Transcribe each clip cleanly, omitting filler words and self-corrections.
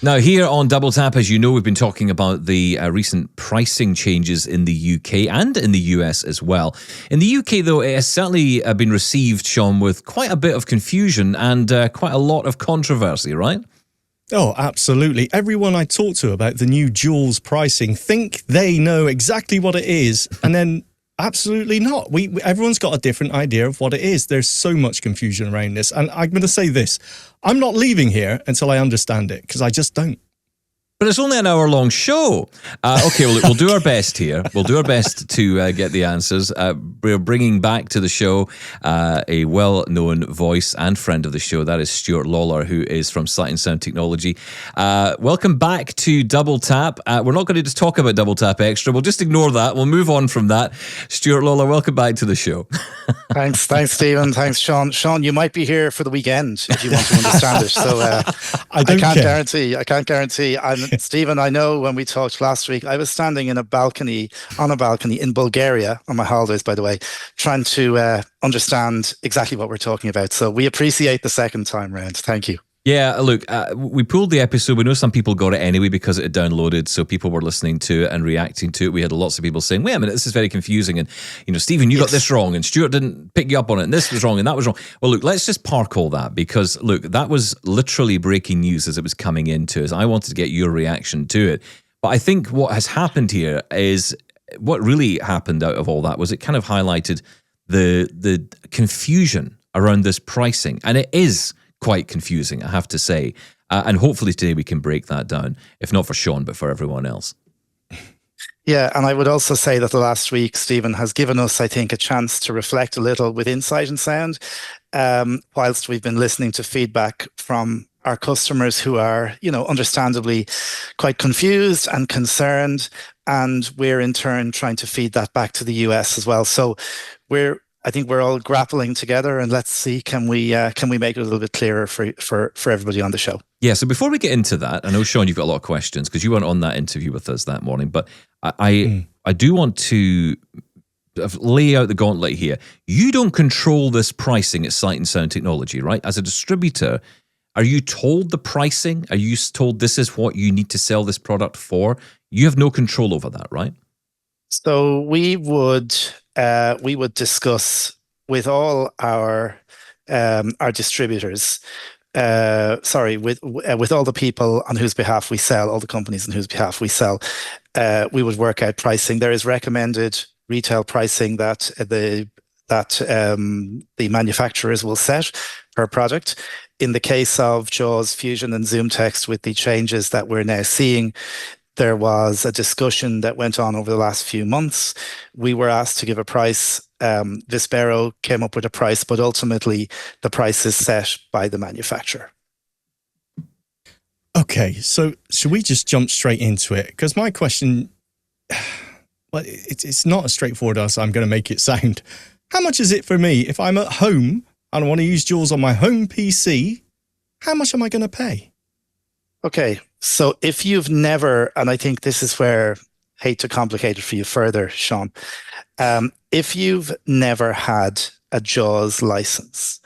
Now, here on Double Tap, as you know, we've been talking about the recent pricing changes in the UK and in the US as well. In the UK, though, it has certainly been received, Sean, with quite a bit of confusion and quite a lot of controversy, right? Oh, absolutely. Everyone I talk to about the new Jules pricing think they know exactly what it is, and then absolutely not. Everyone's got a different idea of what it is. There's so much confusion around this. And I'm going to say this. I'm not leaving here until I understand it, because I just don't. But it's only an hour-long show. Okay, well, we'll do our best here. We'll do our best to get the answers. We're bringing back to the show a well-known voice and friend of the show. That is Stuart Lawler, who is from Sight and Sound Technology. Welcome back to Double Tap. We're not going to just talk about Double Tap Extra. We'll just ignore that. We'll move on from that. Stuart Lawler, welcome back to the show. Thanks, Stephen. Thanks, Sean. Sean, you might be here for the weekend if you want to understand it. So I can't guarantee. Stephen, I know when we talked last week, I was standing on a balcony in Bulgaria on my holidays, by the way, trying to understand exactly what we're talking about. So we appreciate the second time round. Thank you. Yeah, look, we pulled the episode. We know some people got it anyway because it had downloaded, so people were listening to it and reacting to it. We had lots of people saying, wait a minute, this is very confusing. And, Stephen, you got this wrong, and Stuart didn't pick you up on it, and this was wrong, and that was wrong. Well, look, let's just park all that because, look, that was literally breaking news as it was coming into us. I wanted to get your reaction to it. But I think what has happened here is what really happened out of all that was it kind of highlighted the confusion around this pricing. And it is quite confusing, I have to say. And hopefully today we can break that down, if not for Sean, but for everyone else. Yeah, and I would also say that the last week, Stephen, has given us, I think, a chance to reflect a little with Sight and Sound, whilst we've been listening to feedback from our customers who are, understandably quite confused and concerned, and we're in turn trying to feed that back to the US as well. So I think we're all grappling together, and let's see, can we make it a little bit clearer for everybody on the show? Yeah. So before we get into that, I know, Sean, you've got a lot of questions because you weren't on that interview with us that morning, but I do want to lay out the gauntlet here. You don't control this pricing at Sight and Sound Technology, right? As a distributor, are you told the pricing? Are you told this is what you need to sell this product for? You have no control over that, right? So we would discuss with all our distributors, with all the people on whose behalf we sell, all the companies on whose behalf we sell, we would work out pricing. There is recommended retail pricing that the manufacturers will set per product. In the case of JAWS, Fusion, and Zoom Text, with the changes that we're now seeing, there was a discussion that went on over the last few months. We were asked to give a price. Vispero came up with a price, but ultimately the price is set by the manufacturer. Okay, so should we just jump straight into it? Because my question, well, it's not as straightforward as I'm going to make it sound. How much is it for me if I'm at home and I want to use JAWS on my home PC? How much am I going to pay? Okay, so if you've never, and I think this is where, hate to complicate it for you further, Sean, if you've never had a JAWS license,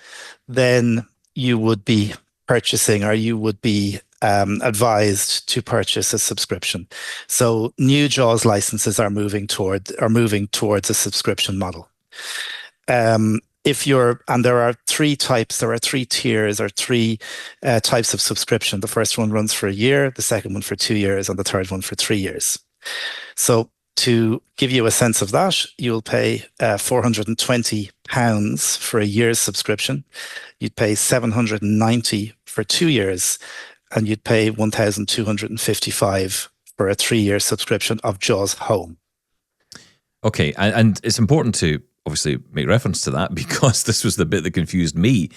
then you would be purchasing, or you would be advised to purchase a subscription. So new JAWS licenses are moving towards a subscription model. And there are three types, there are three tiers, or three types of subscription. The first one runs for a year, the second one for 2 years, and the third one for 3 years. So to give you a sense of that, you'll pay £420 for a year's subscription. You'd pay $790 for 2 years, and you'd pay $1,255 for a 3-year subscription of JAWS Home. Okay, and it's important to obviously make reference to that because this was the bit that confused me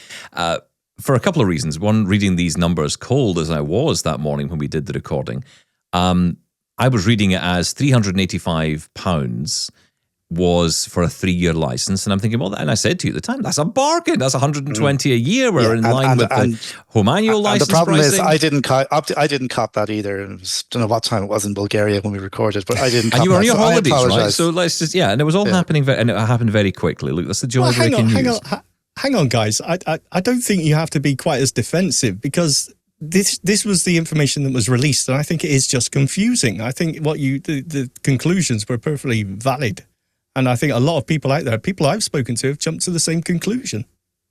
for a couple of reasons. One, reading these numbers cold as I was that morning when we did the recording, I was reading it as £385 was for a 3-year license, and I'm thinking, well, and I said to you at the time, that's a bargain. That's 120 a year. We're in line with the home annual license. And the problem pricing. is, I didn't cop that either. It was, don't know what time it was in Bulgaria when we recorded, but I didn't. Cop and you were on your holidays, right? So let's just and it was all happening, and it happened very quickly. Look, that's the joy of breaking news. Hang on, guys. I don't think you have to be quite as defensive because this was the information that was released, and I think it is just confusing. I think the conclusions were perfectly valid, and I think a lot of people out there, people I've spoken to, have jumped to the same conclusion.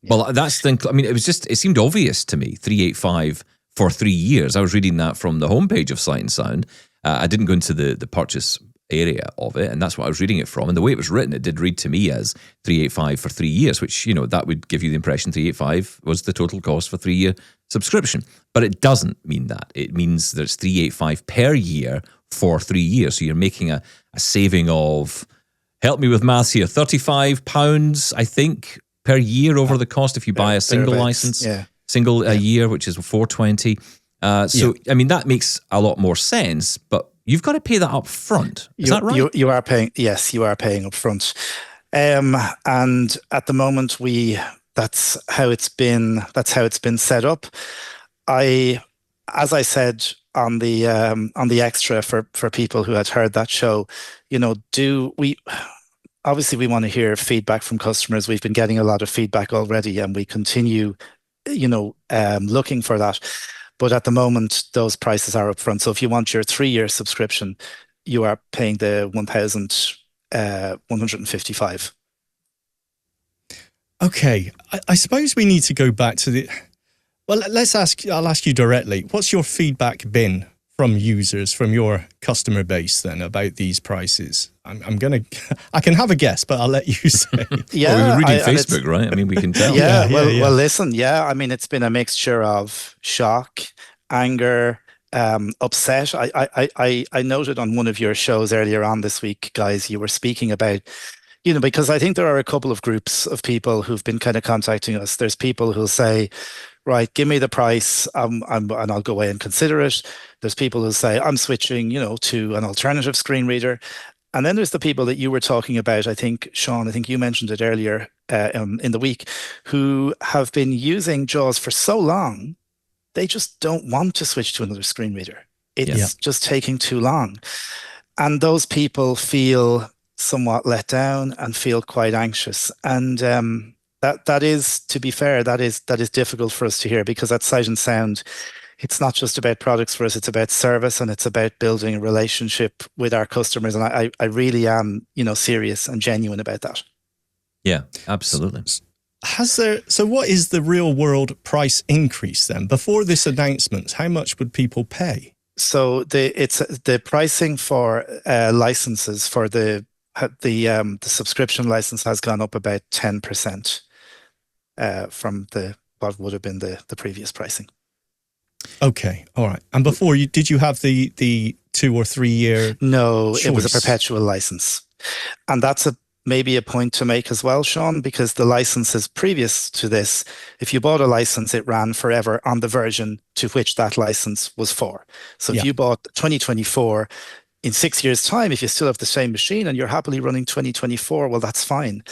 Well, that's the. I mean, it seemed obvious to me. 385 for 3 years. I was reading that from the homepage of Sight and Sound. I didn't go into the purchase area of it, and that's what I was reading it from. And the way it was written, it did read to me as 385 for 3 years, which, that would give you the impression 385 was the total cost for 3-year subscription. But it doesn't mean that. It means that it's 385 per year for 3 years. So you're making a saving of, help me with maths here, £35, I think, per year over the cost if you buy a single license, a year, which is $420. I mean, that makes a lot more sense, but you've got to pay that up front. Is that right? You are paying. Yes, you are paying up front. And at the moment, that's how it's been set up. As I said on the extra for people who had heard that show, obviously we want to hear feedback from customers. We've been getting a lot of feedback already, and we continue, looking for that. But at the moment, those prices are upfront. So if you want your 3-year subscription, you are paying the $1,155. Okay, I suppose we need to go back to the. Well, I'll ask you directly. What's your feedback been from users, from your customer base, then, about these prices? I can have a guess, but I'll let you say. Yeah, well, we were reading Facebook, right? I mean, we can tell. Well, listen. Yeah, I mean, it's been a mixture of shock, anger, upset. I noted on one of your shows earlier on this week, guys, you were speaking about, because I think there are a couple of groups of people who've been kind of contacting us. There's people who'll say, right, give me the price, and I'll go away and consider it. There's people who say, I'm switching, to an alternative screen reader. And then there's the people that you were talking about, I think, Sean, you mentioned it earlier in the week, who have been using JAWS for so long, they just don't want to switch to another screen reader. It's just taking too long. And those people feel somewhat let down and feel quite anxious. And that is, to be fair, that is difficult for us to hear, because at Sight and Sound, it's not just about products for us, it's about service, and it's about building a relationship with our customers. And I really am, serious and genuine about that. Yeah, absolutely. So what is the real world price increase then? Before this announcement, how much would people pay? So the pricing for licenses for the subscription license has gone up about 10% from what would have been the previous pricing. Okay, all right. And before, did you have the 2 or 3 year? No, choice? It was a perpetual license, and that's maybe a point to make as well, Sean, because the licenses previous to this, if you bought a license, it ran forever on the version to which that license was for. So if you bought 2024, in 6 years' time, if you still have the same machine and you're happily running 2024, well, that's fine.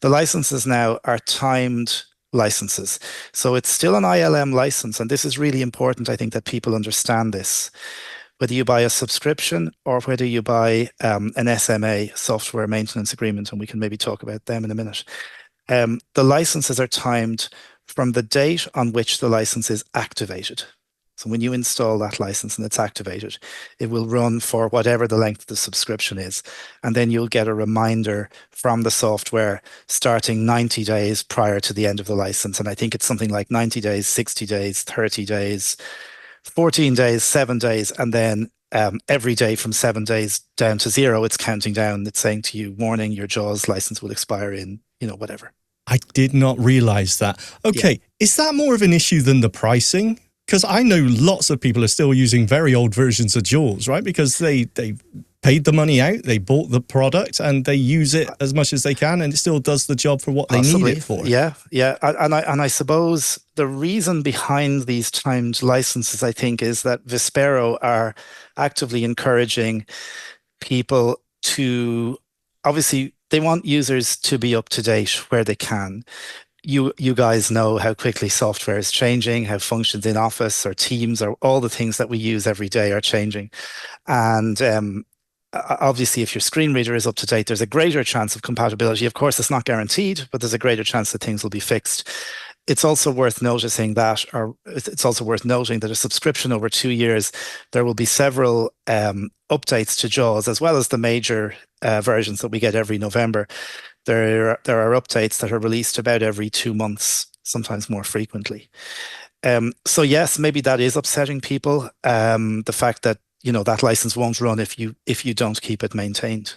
The licenses now are timed licenses. So it's still an ILM license. And this is really important, I think, that people understand this. Whether you buy a subscription or whether you buy an SMA, software maintenance agreement, and we can maybe talk about them in a minute, the licenses are timed from the date on which the license is activated. So when you install that license and it's activated, it will run for whatever the length of the subscription is. And then you'll get a reminder from the software starting 90 days prior to the end of the license. And I think it's something like 90 days, 60 days, 30 days, 14 days, 7 days, and then every day from 7 days down to 0, it's counting down. It's saying to you, warning, your JAWS license will expire in, whatever. I did not realize that. Okay, is that more of an issue than the pricing? Because I know lots of people are still using very old versions of JAWS, right? Because they paid the money out, they bought the product, and they use it as much as they can, and it still does the job for what they need it for. Yeah. And I suppose the reason behind these timed licenses, I think, is that Vispero are actively encouraging people to, obviously, they want users to be up to date where they can. You guys know how quickly software is changing, how functions in Office or Teams or all the things that we use every day are changing. And obviously, if your screen reader is up to date, there's a greater chance of compatibility. Of course, it's not guaranteed, but there's a greater chance that things will be fixed. it's also worth noticing that, or it's also worth noting that a subscription over 2 years, there will be several updates to JAWS, as well as the major versions that we get every November. There are updates that are released about every 2 months, sometimes more frequently. So yes, maybe that is upsetting people. The fact that that license won't run if you don't keep it maintained.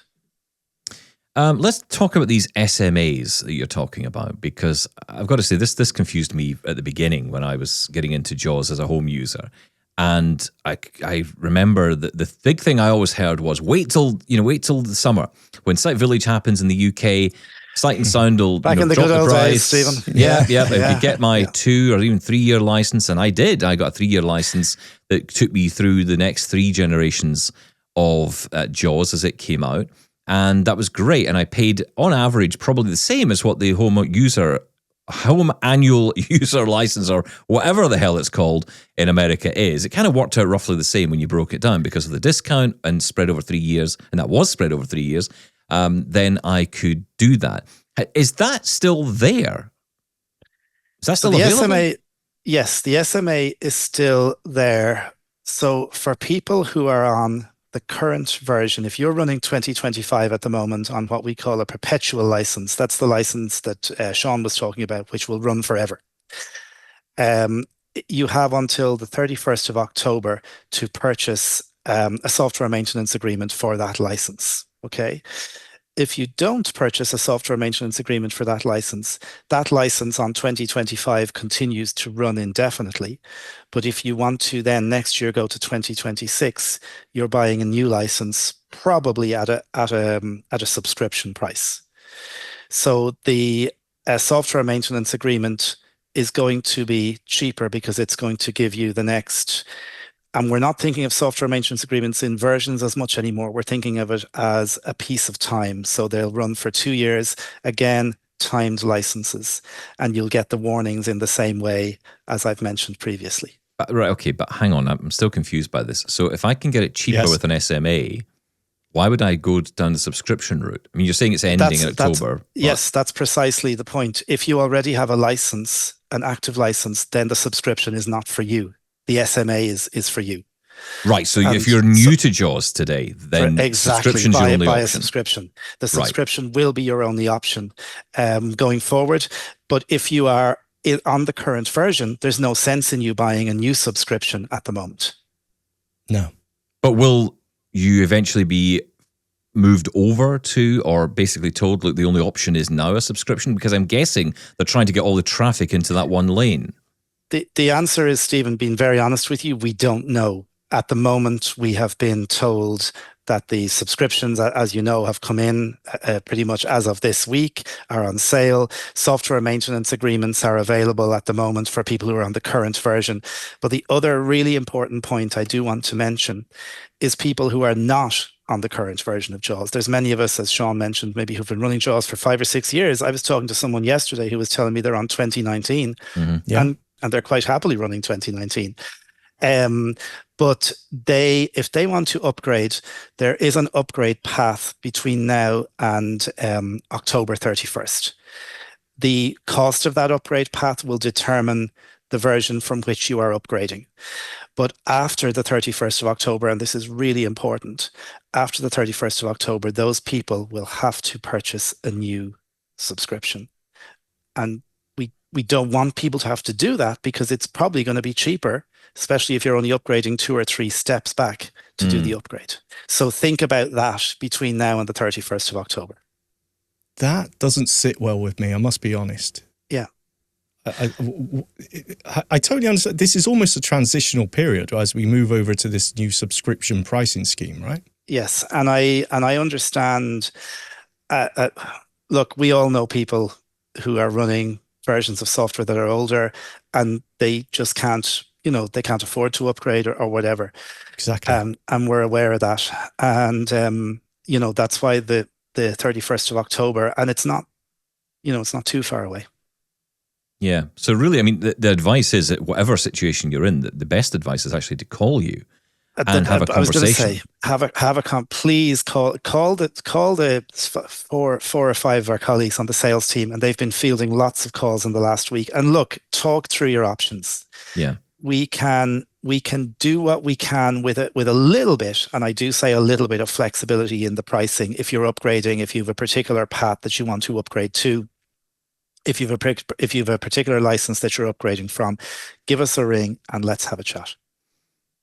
Let's talk about these SMAs that you're talking about, because I've got to say this confused me at the beginning when I was getting into JAWS as a home user. And I remember that the big thing I always heard was wait till the summer when Site Village happens in the UK. Sight and Sound will back in the drop good old the price. days, Stephen. Yeah. If you get my 2 or even 3 year license, and I did, I got a 3 year license that took me through the next 3 generations of JAWS as it came out, and that was great. And I paid on average probably the same as what the home annual user license, or whatever the hell it's called in America, is. It kind of worked out roughly the same when you broke it down because of the discount and spread over 3 years, and that was spread over 3 years. Then I could do that. Is that still there? Is that still available? SMA, yes, the SMA is still there. So for people who are on the current version, if you're running 2025 at the moment on what we call a perpetual license, that's the license that Sean was talking about, which will run forever. You have until the 31st of October to purchase a software maintenance agreement for that license. Okay. If you don't purchase a software maintenance agreement for that license on 2025 continues to run indefinitely. But if you want to then next year go to 2026, you're buying a new license, probably at a subscription price. So the software maintenance agreement is going to be cheaper because it's going to give you the next. And we're not thinking of software maintenance agreements in versions as much anymore. We're thinking of it as a piece of time. So they'll run for 2 years, again, timed licenses, and you'll get the warnings in the same way as I've mentioned previously. Right, okay, but hang on, I'm still confused by this. So if I can get it cheaper with an SMA, why would I go down the subscription route? I mean, you're saying it's ending in October. Yes, that's precisely the point. If you already have a license, an active license, then the subscription is not for you. The SMA is for you. Right, so if you're new to JAWS today, then subscription's your only option. A subscription. The subscription will be your only option going forward. But if you are on the current version, there's no sense in you buying a new subscription at the moment. No. But will you eventually be moved over to, or basically told, look, the only option is now a subscription? Because I'm guessing they're trying to get all the traffic into that one lane. The answer is, Stephen, being very honest with you, we don't know. At the moment, we have been told that the subscriptions, as you know, have come in pretty much as of this week, are on sale. Software maintenance agreements are available at the moment for people who are on the current version. But the other really important point I do want to mention is people who are not on the current version of JAWS. There's many of us, as Sean mentioned, maybe who've been running JAWS for 5 or 6 years. I was talking to someone yesterday who was telling me they're on 2019. Mm-hmm. Yeah. And they're quite happily running 2019. But if they want to upgrade, there is an upgrade path between now and October 31st. The cost of that upgrade path will determine the version from which you are upgrading. But after the 31st of October, and this is really important, after the 31st of October, those people will have to purchase a new subscription. And we don't want people to have to do that because it's probably going to be cheaper, especially if you're only upgrading 2 or 3 steps back to do the upgrade. So think about that between now and the 31st of October. That doesn't sit well with me, I must be honest. Yeah. I totally understand. This is almost a transitional period as we move over to this new subscription pricing scheme, right? Yes, and I understand. Look, we all know people who are running versions of software that are older and they just can't, they can't afford to upgrade or whatever. Exactly. And we're aware of that. And, that's why the 31st of October, and it's not too far away. Yeah. So really, I mean, the advice is that whatever situation you're in, the best advice is actually to call you and have a I was going to conversation. say, please call the four or five of our colleagues on the sales team, and they've been fielding lots of calls in the last week. And look, talk through your options. Yeah. We can do what we can with a little bit, and I do say a little bit of flexibility in the pricing. If you're upgrading, if you have a particular path that you want to upgrade to, if you have a particular license that you're upgrading from, give us a ring and let's have a chat.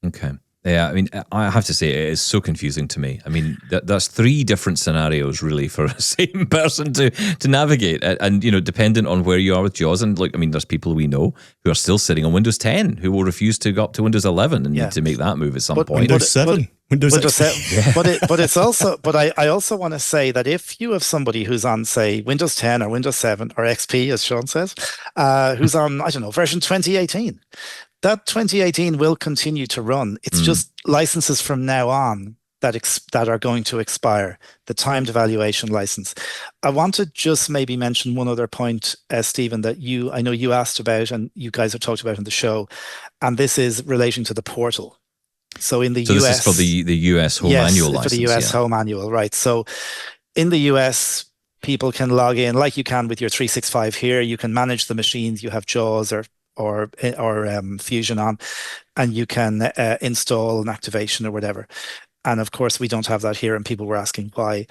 Okay. Yeah, I mean, I have to say, it is so confusing to me. I mean, that's three different scenarios, really, for a same person to navigate. And, dependent on where you are with JAWS. And, look, I mean, there's people we know who are still sitting on Windows 10 who will refuse to go up to Windows 11 and need to make that move at some point. Windows 7. Windows 7. Yeah. But it's also, but I also want to say that if you have somebody who's on, say, Windows 10 or Windows 7 or XP, as Sean says, who's on, I don't know, version 2018, that 2018 will continue to run. It's just licenses from now on that are going to expire, the timed evaluation license. I want to just maybe mention one other point, Stephen, that I know you asked about and you guys have talked about in the show, and this is relating to the portal. So in the US... this is for the US home annual license. For the US home annual, right. So in the US, people can log in like you can with your 365 here. You can manage the machines. You have JAWS or Fusion on, and you can install an activation or whatever. And of course, we don't have that here, and people were asking why.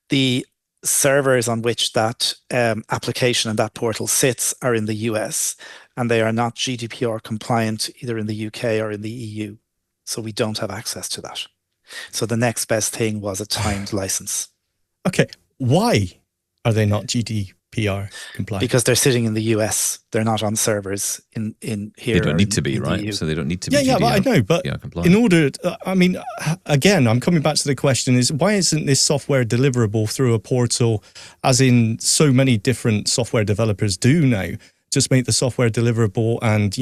The servers on which that application and that portal sits are in the US, and they are not GDPR compliant either in the UK or in the EU. So we don't have access to that. So the next best thing was a timed license. Okay, why are they not GDPR compliant? Because they're sitting in the US. They're not on servers in here. They don't need to be, right? So they don't need to be. Yeah, but I know. But in order, I mean, again, I'm coming back to the question: is why isn't this software deliverable through a portal, as in so many different software developers do now? Just make the software deliverable and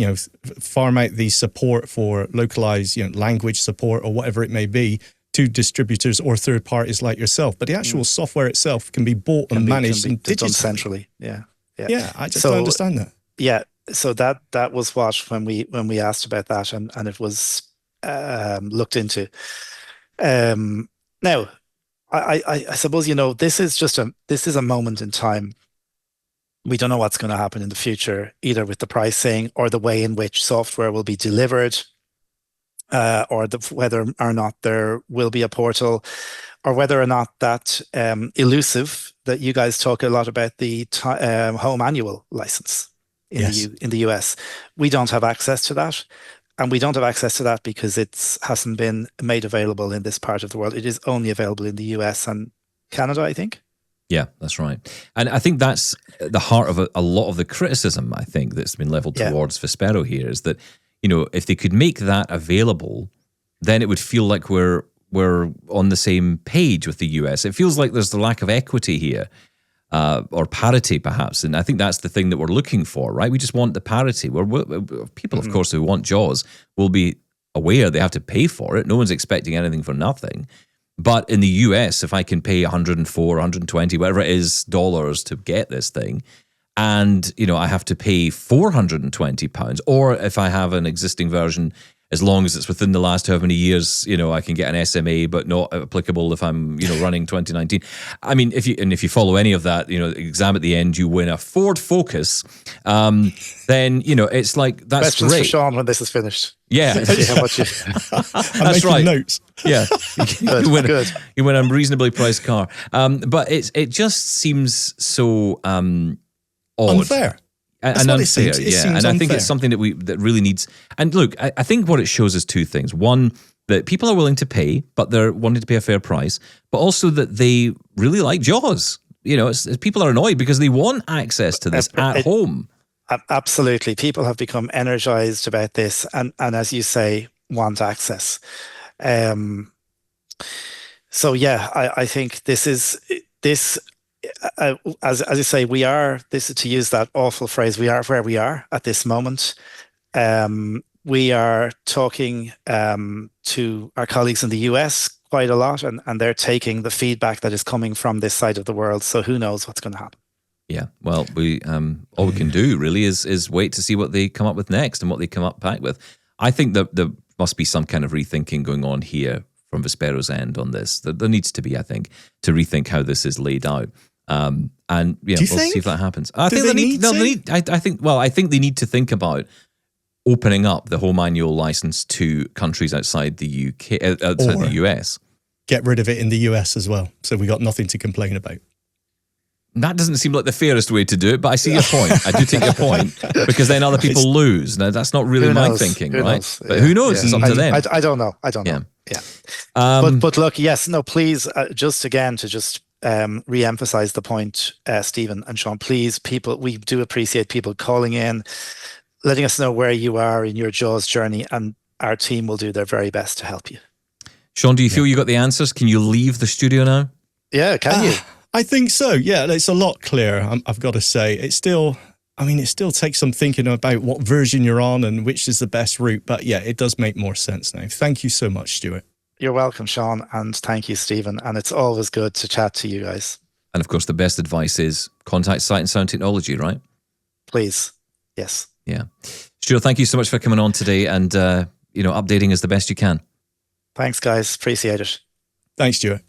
farm out the support for localized language support or whatever it may be to distributors or third parties like yourself. But the actual software itself can be bought and managed and digitally. Centrally. Yeah. I just don't understand that. Yeah. So that was what when we asked about that and it was looked into. Now, I suppose this is a moment in time. We don't know what's going to happen in the future, either with the pricing or the way in which software will be delivered, or whether or not there will be a portal, or whether or not that elusive that you guys talk a lot about, the home annual license in the US. We don't have access to that. And we don't have access to that because it hasn't been made available in this part of the world. It is only available in the US and Canada, I think. Yeah, that's right. And I think that's the heart of a lot of the criticism, I think, that's been leveled towards Vispero here, is that, if they could make that available, then it would feel like we're on the same page with the US. It feels like there's the lack of equity here, or parity, perhaps. And I think that's the thing that we're looking for, right? We just want the parity. People, of course, who want JAWS will be aware they have to pay for it. No one's expecting anything for nothing. But in the US, if I can pay 104, 120, whatever it is, dollars to get this thing, and, I have to pay £420, or if I have an existing version, as long as it's within the last however many years, I can get an SMA, but not applicable if I'm, running 2019. I mean, if you follow any of that, exam at the end, you win a Ford Focus, then, it's like, that's Questions great. for Sean when this is finished. Yeah. How much That's right. Notes. Yeah. Good. You win a reasonably priced car. But it just seems so odd. Unfair. And unfair, and I think it's something that really needs. And look, I think what it shows is two things. One, that people are willing to pay, but they're wanting to pay a fair price. But also that they really like JAWS. People are annoyed because they want access to this at home. Absolutely, people have become energized about this, and as you say, want access. So yeah, I think this. As you say, this is, to use that awful phrase, we are where we are at this moment. We are talking to our colleagues in the US quite a lot, and they're taking the feedback that is coming from this side of the world. So who knows what's going to happen? Yeah, well, all we can do really is wait to see what they come up with next and what they come up back with. I think that the must be some kind of rethinking going on here from Vespero's end on this. There needs to be, I think, to rethink how this is laid out. And yeah, we'll see if that happens. I think I think they need to think about opening up the home annual license to countries outside the UK, outside the US. Get rid of it in the US as well, so we got nothing to complain about. That doesn't seem like the fairest way to do it, but I see your point. I do take your point, because then other people lose. Now, that's not really my thinking, right? But who knows? It's up to them. I don't know. Yeah. But look, yes, no, please, just again, to just re-emphasize the point, Stephen and Sean, please, people, we do appreciate people calling in, letting us know where you are in your JAWS journey, and our team will do their very best to help you. Sean, do you feel you got the answers? Can you leave the studio now? Yeah, can you? I think so. Yeah, it's a lot clearer. I've got to say, it still takes some thinking about what version you're on and which is the best route. But yeah, it does make more sense now. Thank you so much, Stuart. You're welcome, Sean, and thank you, Stephen. And it's always good to chat to you guys. And of course, the best advice is contact Sight and Sound Technology, right? Please, yes. Yeah, Stuart, thank you so much for coming on today and updating us the best you can. Thanks, guys. Appreciate it. Thanks, Stuart.